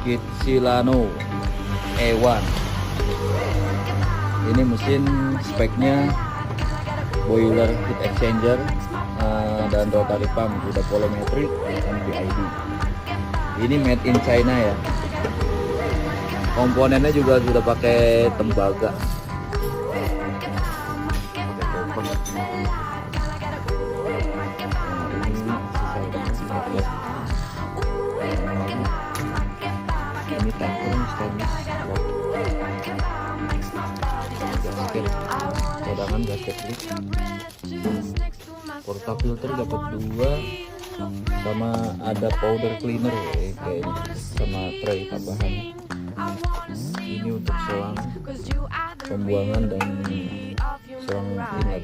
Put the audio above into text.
Kitsilano E1. Ini mesin speknya boiler heat exchanger dan rotary pump, sudah volumetric dan PID. Ini made in China ya. Komponennya juga sudah pakai tembaga. Ini tankernya stainless gasket, cadangan gasket list. Porta filter dapat 2, sama ada powder cleaner ya, kayaknya, sama tray tambahan. Ini untuk selang pembuangan dan selang inlet.